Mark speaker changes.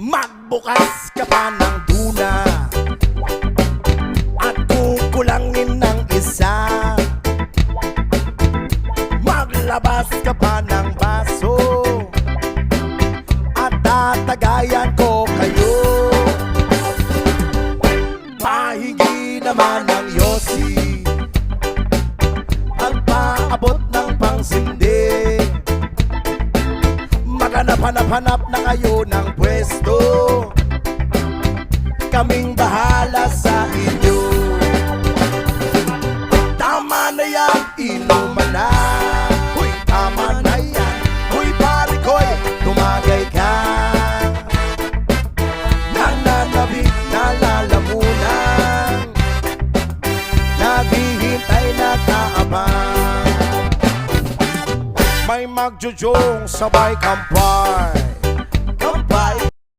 Speaker 1: Magbukas ka pa ng tuna at kukulangin ng isa. Maglabas ka pa ng baso at tatagayan ko kayo. Pahingi naman ng yosi at paabot ng pangsindi. Maghanap-hanap na kayo ng pwesto, kaming bahala sa inyo. Tama na yan, inuman na. Uy, tama na yan. Uy, pare ko'y tumagay ka. Nananabik na lalamunan, naghihintay na kaabang. May magjujong sabay kampay,